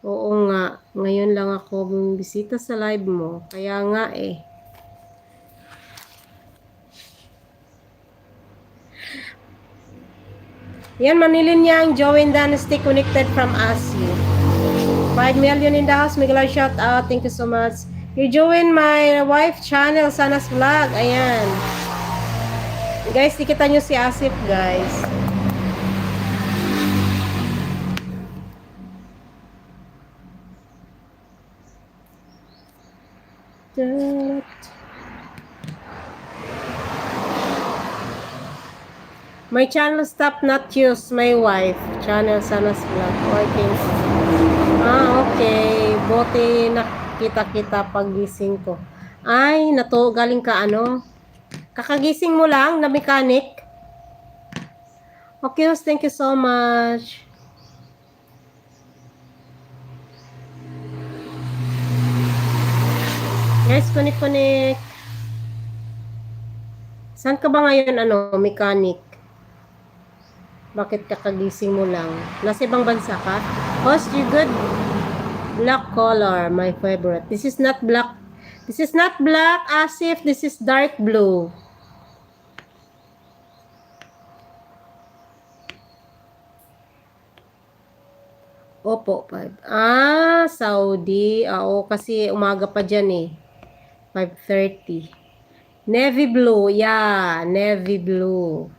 Oo nga, ngayon lang ako bumisita sa live mo. Kaya nga eh. Yan, Manilinyang Join Dynasty connected from ASI. 5 million in the house. Miguel, shout out. Thank you so much. You join my wife channel, Sana's Vlog. Ayan. Guys, ikita nyo si Asif, guys. My channel stop not use my wife. Channel Sana's Vlog. Okay. Okay. Buti nakita-kita paggising ko. Ay, galing ka ano? Kakagising mo lang na mechanic? Okay, thank you so much. Guys, connect. Saan ka ba ngayon, mechanic? Bakit kakagising mo lang? Nasa ibang bansa ka? Host, you good? Black color, my favorite. This is not black. This is not black, Asif. This is dark blue. Opo, 5. Saudi. Oo, kasi umaga pa dyan eh. 5:30. Navy blue. Yeah, navy blue.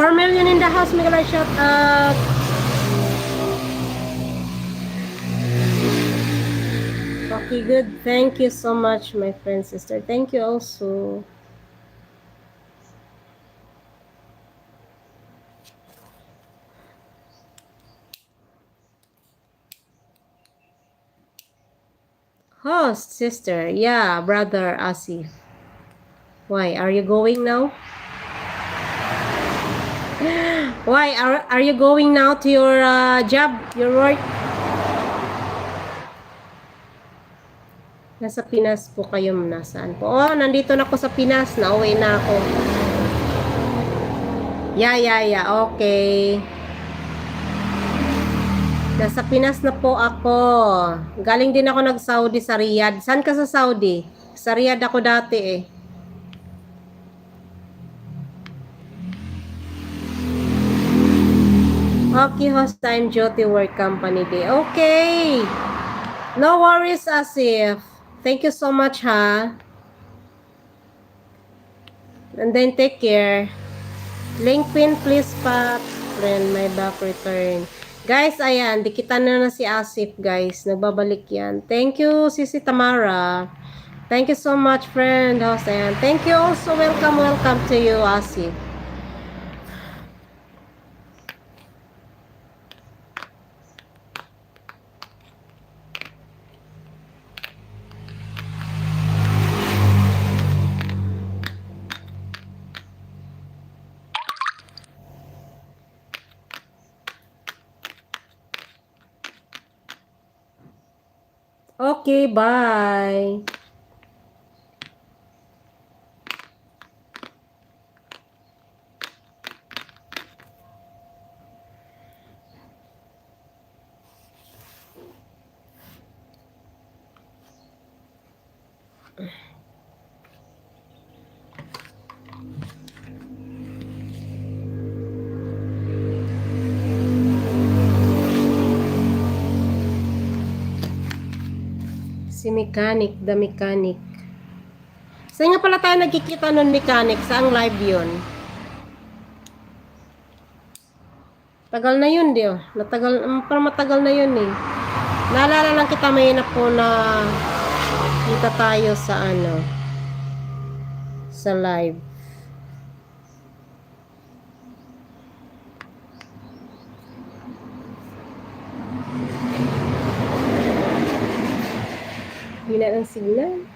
$4 million in the house. Miguel, shout out. Okay, good. Thank you so much, my friend, sister. Thank you also. Host, sister. Yeah, brother, Asif. Why? Are you going now? Why? Are you going now to your job, your work? Nasa Pinas po kayo. Nasaan po? Oh, nandito na ako sa Pinas. Nauwi na ako. Yeah. Okay. Nasa Pinas na po ako. Galing din ako nag-Saudi sa Riyadh. Saan ka sa Saudi? Sa Riyadh ako dati eh. Okay, host time duty work company day. Okay. No worries, Asif. Thank you so much, ha. And then take care. Link pin, please, Pat. Friend, my back return. Guys, ayan. Dikitan na si Asif, guys. Nagbabalik yan. Thank you, Sisi Tamara. Thank you so much, friend. Host, ayan. Thank you also. Welcome to you, Asif. Okay, bye. Si mechanic, the mechanic. Saan nga pala tayo nagkikita nun, mechanic? Saang live yun? Tagal na yun, di oh. Parang matagal na yun eh. Naalala lang kita may na po na kita tayo sa sa live. Hina ng signal.